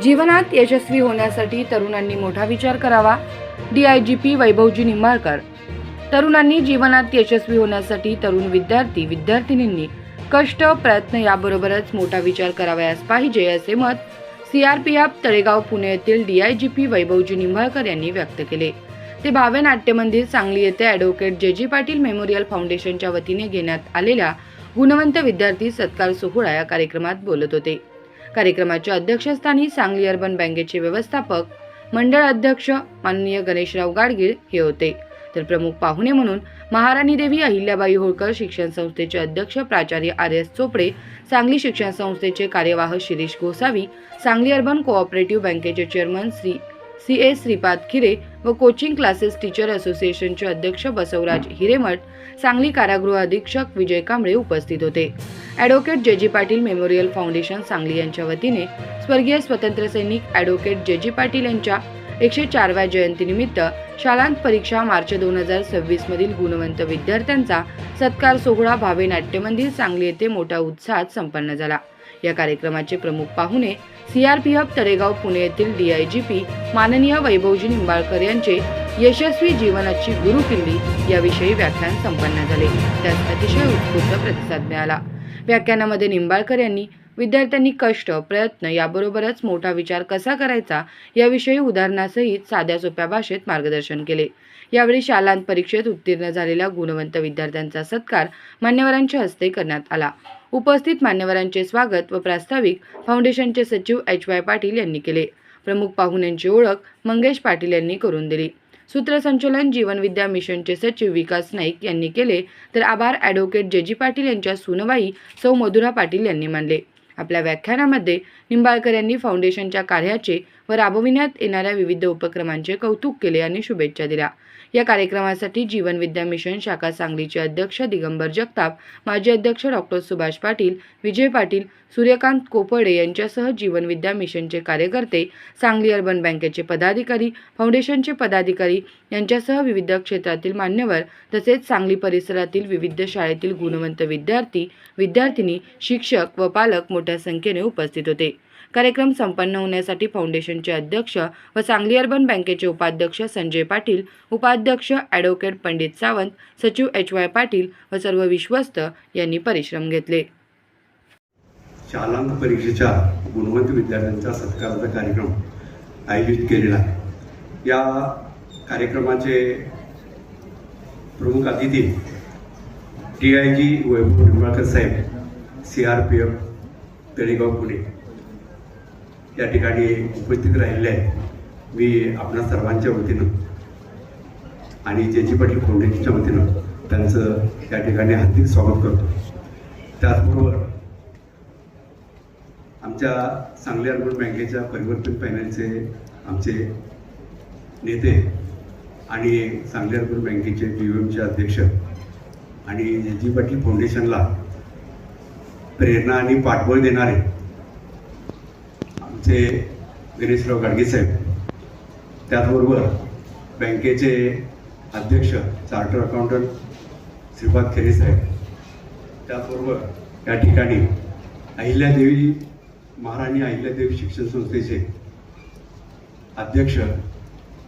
जीवनात यशस्वी होण्यासाठी तरुणांनी मोठा विचार करावा. DIGP वैभवजी निंबाळकर. तरुणांनी जीवनात यशस्वी होण्यासाठी तरुण विद्यार्थी-विद्यार्थिनींनी कष्ट, प्रयत्न याबरोबरच मोठा विचार करावयास पाहिजे, असे मत CRPF तळेगाव पुणे येथील DIGP वैभवजी निंबाळकर यांनी व्यक्त केले. ते भावे नाट्यमंदिर सांगली येथे ॲडव्होकेट JG पाटील मेमोरियल फाउंडेशनच्या वतीने घेण्यात आलेल्या गुणवंत विद्यार्थी सत्कार सोहळा या कार्यक्रमात बोलत होते. कार्यक्रमाच्या अध्यक्षस्थानी सांगली अर्बन बँकेचे व्यवस्थापक मंडळ अध्यक्ष माननीय गणेशराव गाडगीळ हे होते. तर प्रमुख पाहुणे म्हणून महाराणी देवी अहिल्याबाई होळकर शिक्षण संस्थेचे अध्यक्ष प्राचार्य RS चोपडे, सांगली शिक्षण संस्थेचे कार्यवाह शिरीष गोसावी, सांगली अर्बन कोऑपरेटिव्ह बँकेचे चेअरमन CA श्रीपाद खिरे व कोचिंग क्लासेस टीचर असोसिएशनचे अध्यक्ष बसवराज हिरेमठ, सांगली कारागृह अधीक्षक विजय कांबळे उपस्थित होते. Advocate JG Patil memorial foundation Sangli यांच्या वतीने स्वर्गीय स्वातंत्र्य सैनिक ॲडव्होकेट JG पाटील यांच्या 104व्या जयंतीनिमित्त शालांत परीक्षा मार्च 2026 मधील गुणवंत विद्यार्थ्यांचा सत्कार सोहळा भावे नाट्यमंदिर सांगली येथे मोठ्या उत्साहात संपन्न झाला. या कार्यक्रमाचे प्रमुख पाहुणे CRPF तळेगाव पुणे येथील DIGP माननीय वैभवजी निंबाळकर यांचे यशस्वी जीवनाची गुरुकिल्ली याविषयी व्याख्यान संपन्न झाले. त्यास अतिशय उत्स्फूर्त प्रतिसाद मिळाला. व्याख्यानामध्ये निंबाळकर यांनी विद्यार्थ्यांनी कष्ट, प्रयत्न याबरोबरच मोठा विचार कसा करायचा याविषयी उदाहरणासहित साध्या सोप्या भाषेत मार्गदर्शन केले. यावेळी शालांत परीक्षेत उत्तीर्ण झालेल्या गुणवंत विद्यार्थ्यांचा सत्कार मान्यवरांच्या हस्ते करण्यात आला. उपस्थित मान्यवरांचे स्वागत व प्रास्ताविक फाउंडेशनचे सचिव HY पाटील यांनी केले. प्रमुख पाहुण्यांची ओळख मंगेश पाटील यांनी करून दिली. सूत्रसंचालन जीवनविद्या मिशनचे सचिव विकास नाईक यांनी केले, तर आभार ॲडव्होकेट JG पाटील यांच्या सुनबाई सौ मधुरा पाटील यांनी मानले. आपल्या व्याख्यानामध्ये निंबाळकर यांनी फाउंडेशनच्या कार्याचे व राबविण्यात येणाऱ्या विविध उपक्रमांचे कौतुक केले आणि शुभेच्छा दिल्या. या कार्यक्रमासाठी जीवनविद्या मिशन शाखा सांगलीचे अध्यक्ष दिगंबर जगताप, माजी अध्यक्ष डॉ. सुभाष पाटील, विजय पाटील, सूर्यकांत कोपर्डे यांच्यासह जीवनविद्या मिशनचे कार्यकर्ते, सांगली अर्बन बँकेचे पदाधिकारी, फाउंडेशनचे पदाधिकारी यांच्यासह विविध क्षेत्रातील मान्यवर तसेच सांगली परिसरातील विविध शाळेतील गुणवंत विद्यार्थी, विद्यार्थिनी, शिक्षक व पालक मोठ्या संख्येने उपस्थित होते. कार्यक्रम संपन्न होण्यासाठी फाउंडेशनचे अध्यक्ष व सांगली अर्बन बँकेचे उपाध्यक्ष संजय पाटील, उपाध्यक्ष ॲडव्होकेट पंडित सावंत, सचिव HY पाटील व सर्व विश्वस्त यांनी परिश्रम घेतले. शालांत परीक्षेच्या गुणवंत विद्यार्थ्यांचा सत्काराचा कार्यक्रम आयोजित केलेला आहे. या कार्यक्रमाचे प्रमुख अतिथी DIG वैभव निंबाळकर साहेब, CRPF तळेगाव पुणे या ठिकाणी उपस्थित राहिलेले आहेत. मी आपणा सर्वांच्या वतीनं आणि JG पाटील फाउंडेशनच्या वतीनं त्यांचं या ठिकाणी हार्दिक स्वागत करतो. त्याचबरोबर आमच्या सांगली अर्बन बँकेच्या परिवर्तन पॅनलचे आमचे नेते आणि सांगली अर्बन बँकेचे BOMचे अध्यक्ष आणि JG पाटील फाउंडेशनला प्रेरणा आणि पाठबळ देणारे आमचे गणेशराव गाडगे साहेब, त्याचबरोबर बँकेचे अध्यक्ष चार्टर अकाउंटंट श्रीपाद खिरे साहेब, त्याचबरोबर या ठिकाणी महाराणी अहिल्यादेवी शिक्षण संस्थेचे अध्यक्ष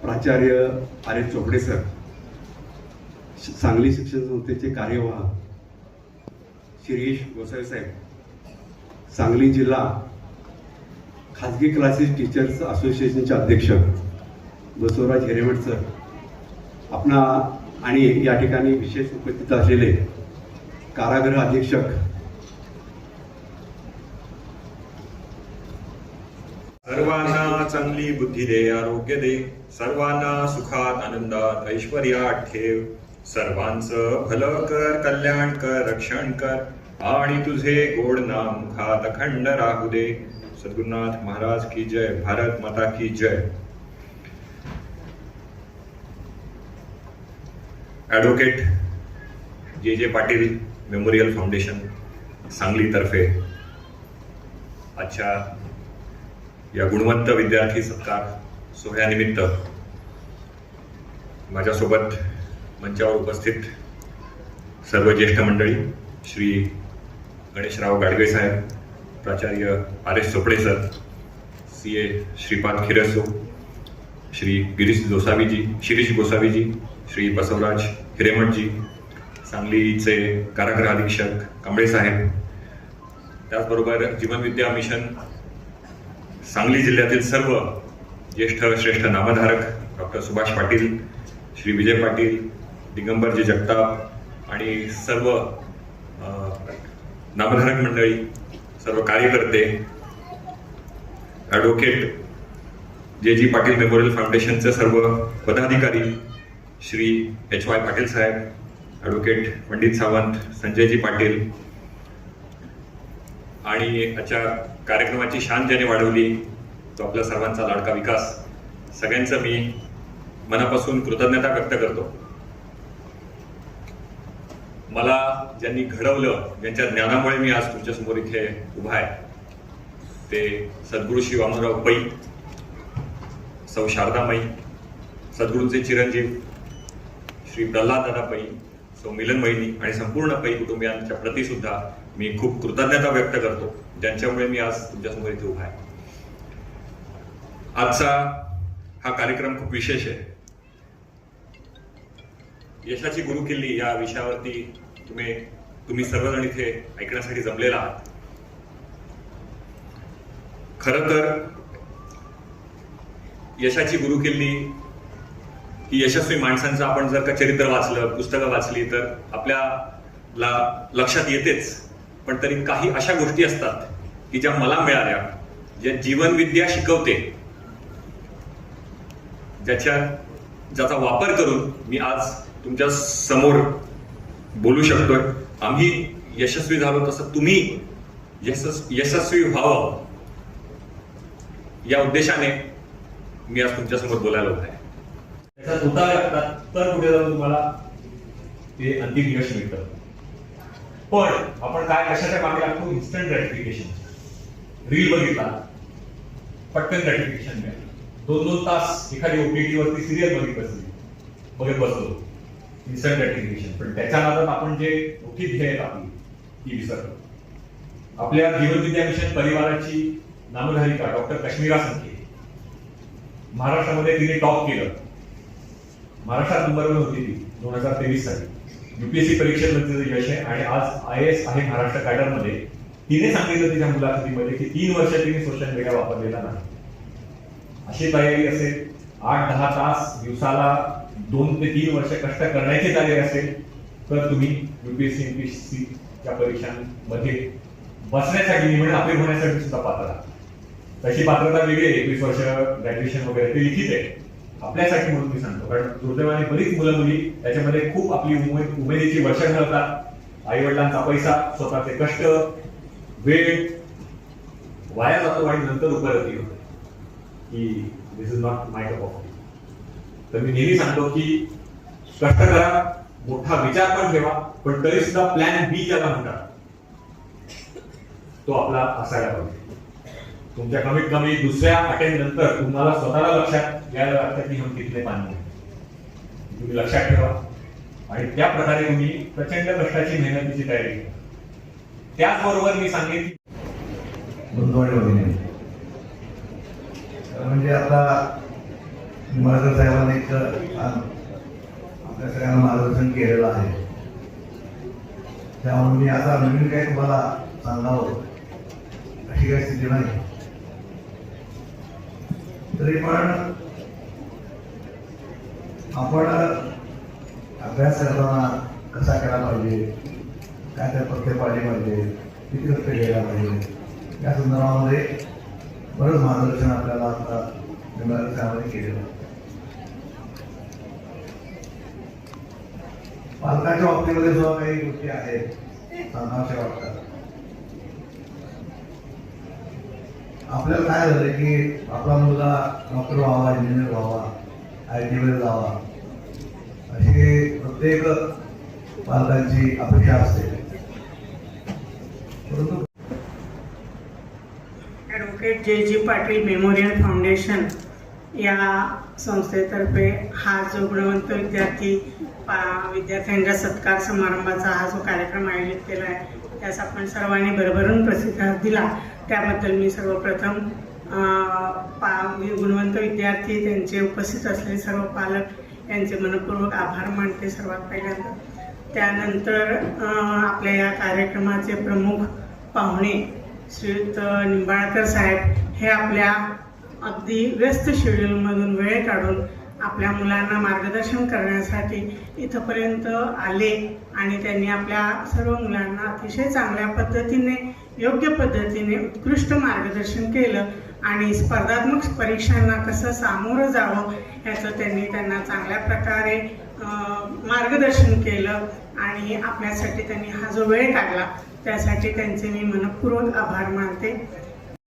प्राचार्य RS चोपडे सर, सांगली शिक्षण संस्थेचे कार्यवाह शिरीष गोसावी साहेब, सांगली जिल्हा खाजगी क्लासेस टीचर्स असोसिएशनचे अध्यक्ष बसवराज हिरेमठ सर आपणा आणि या ठिकाणी विशेष उपस्थित असलेले कारागृह अधीक्षक सर्वांना चांगली बुद्धी दे, आरोग्य दे, सर्वांना सुखात आनंदात ऐश्वर्यात ठेव, सर्वांचं भलं कर, कल्याण कर, रक्षण कर आणि तुझे गोड नाम मुखात अखंड राहू दे. सद्गुरुनाथ महाराज की जय. भारत माता की जय. Advocate JG Patil memorial foundation सांगलीतर्फे आजच्या या गुणवंत विद्यार्थी सत्कार सोहळ्यानिमित्त माझ्यासोबत मंचावर उपस्थित सर्व ज्येष्ठ मंडळी, श्री गणेशराव गाडगे साहेब, प्राचार्य RS Chopde sir, CA Shripad Khirso, Shri Girish Gosaviji, Shri Basavaraj Hiremathji, सांगलीचे कारागृह अधीक्षक कांबळे साहेब, त्याचबरोबर जीवन विद्या मिशन सांगली जिल्ह्यातील सर्व ज्येष्ठ श्रेष्ठ नामधारक डॉक्टर सुभाष पाटील, श्री विजय पाटील, दिगंबरजी जगताप आणि सर्व नामधारक मंडळी, सर्व कार्यकर्ते, ॲडव्होकेट JG पाटील मेमोरियल फाउंडेशनचे सर्व पदाधिकारी, श्री HY पाटील साहेब, ॲडव्होकेट पंडित सावंत, संजयजी पाटील आणि आजच्या कार्यक्रमाची शान ज्याने वाढवली तो आपल्या सर्वांचा लाडका विकास, सगळ्यांचं मी मनापासून कृतज्ञता व्यक्त करतो. मला ज्यांनी घडवलं, ज्यांच्या ज्ञानामुळे मी आज तुमच्यासमोर इथे उभा आहे, ते सद्गुरू श्री वामनराव पै, सौ शारदामाई, सद्गुरूंचे चिरंजीव श्री प्रल्हाद दादा पै, सौ मिलन वहिनी आणि संपूर्ण पै कुटुंबियांच्या प्रती सुद्धा मी खूप कृतज्ञता व्यक्त करतो, ज्यांच्यामुळे मी आज तुमच्यासमोर इथे उभा आहे. आजचा हा कार्यक्रम खूप विशेष आहे. यशाची गुरुकिल्ली या विषयावरती तुम्ही सर्वजण इथे ऐकण्यासाठी जमलेला आहात. खरं तर यशाची गुरुकिल्ली ही यशस्वी माणसांचं आपण जर का चरित्र वाचलं, पुस्तकं वाचली तर आपल्याला लक्षात येतेच. पण तरी काही अशा गोष्टी असतात की ज्या मला मिळाल्या, ज्या जीवनविद्या शिकवते, ज्याचा वापर करून मी आज तुमच्या समोर बोलू शकतोय. आम्ही यशस्वी झालो तसं तुम्ही यशस्वी व्हावं या उद्देशाने मी आज तुमच्यासमोर बोलायला उभा आहे. त्याचा तोटा लागतात तर पुढे जाऊन तुम्हाला ते अंतिम यश मिळतं. पण आपण काय कशाच्या मागे लागतो? Instant gratification. रील बघितला, पटकन ग्रॅटिफिकेशन मिळालं. 2-2 तास एखादी OTT वरती सिरियल बघत बसतो, इन्स्टंट ग्रॅटिफिकेशन. पण त्याच्या नादात आपण जे मोठी ध्येय आहेत आपली ती विसरतो. आपल्या जीवनविद्या मिशन परिवाराची नामधारिका डॉक्टर कश्मीरा संखे, महाराष्ट्रामध्ये तिने टॉप केलं. महाराष्ट्रात नंबर 1 होती ती 2023 साली. UPSC परीक्षेमध्ये तिचं यश आहे आणि आज IAS आहे महाराष्ट्र कॅडरमध्ये. तिने सांगितलं तिच्या मुलाखतीमध्ये की 3 वर्ष तिने सोशल मीडिया वापरलेला नाही. अशी तयारी असेल, 8-10 तास दिवसाला 2 ते 3 वर्ष कष्ट करण्याची तयारी असेल तर तुम्ही UPSC MPSC च्या परीक्षांमध्ये बसण्यासाठी निवड अपील होण्यासाठी सुद्धा पात्र आहात. तशी पात्रता वेगळी आहे. 21 वर्ष ग्रॅज्युएशन वगैरे ते लिखित आहे आपल्यासाठी म्हणून मी सांगतो. कारण दुर्दैवाने बरीच मुलं मुली त्याच्यामध्ये खूप आपली उमेदीची वर्ष घालतात. आई वडिलांचा पैसा, स्वतःचे कष्ट, वेळ वाया जातो आणि नंतर उपरती होते की this is not my cup of tea. तर मी नेहमी सांगतो की कष्ट करा, मोठा विचार पण ठेवा, पण तरी सुद्धा प्लॅन बी ज्याला म्हणतात तो आपला असायला पाहिजे. तुमच्या कमीत कमी दुसऱ्या अटेम्प्ट नंतर तुम्हाला स्वतःला लक्षात यायला लागतं की हम कितने पानी, तुम्ही लक्षात ठेवा आणि त्या प्रकारे तुम्ही प्रचंड कष्टाची मेहनतीची तयारी करा. त्याचबरोबर मी सांगेन म्हणजे आता निंबाळकर साहेबांनी एक आपल्या सगळ्यांना मार्गदर्शन केलेलं आहे. त्यामुळे मी आता नवीन काही तुम्हाला सांगावं अशी काही स्थिती नाही. तरी पण आपण अभ्यास करताना कसा केला पाहिजे, काय त्या पथ्य पाळले पाहिजे, किती रक्त घ्यायला पाहिजे या संदर्भामध्ये बरंच मार्गदर्शन आपल्याला आता निंबाळकर साहेबांनी केलेलं आहे. पालकाच्या बाबतीमध्ये सुद्धा काही गोष्टी आहेत सांगाव्याशा वाटतात. आपल्याला काय झालं की आपला मुलगा डॉक्टर व्हावा, इंजिनियर व्हावा, IT मध्ये जावा अशी प्रत्येक पालकांची अपेक्षा असते. परंतु advocate JG Patil memorial foundation या संस्थेतर्फे हा जो गुणवंत विद्यार्थ्यांच्या सत्कार समारंभाचा हा जो कार्यक्रम आयोजित केला आहे त्यास आपण सर्वांनी भरभरून प्रतिसाद दिला त्याबद्दल मी सर्वप्रथम गुणवंत विद्यार्थी, त्यांचे उपस्थित असलेले सर्व पालक यांचे मनपूर्वक आभार मानते सर्वात पहिल्यांदा. त्यानंतर आपल्या या कार्यक्रमाचे प्रमुख पाहुणे श्रीयुत निंबाळकर साहेब हे आपल्या अगदी व्यस्त शेड्यूलमधून वेळ काढून आपल्या मुलांना मार्गदर्शन करण्यासाठी इथंपर्यंत आले आणि त्यांनी आपल्या सर्व मुलांना अतिशय चांगल्या पद्धतीने, योग्य पद्धतीने उत्कृष्ट मार्गदर्शन केलं आणि स्पर्धात्मक परीक्षांना कसं सामोरं जावं याचं त्यांना चांगल्या प्रकारे मार्गदर्शन केलं आणि आपल्यासाठी त्यांनी हा जो वेळ काढला त्यासाठी त्यांचे मी मनपूर्वक आभार मानते.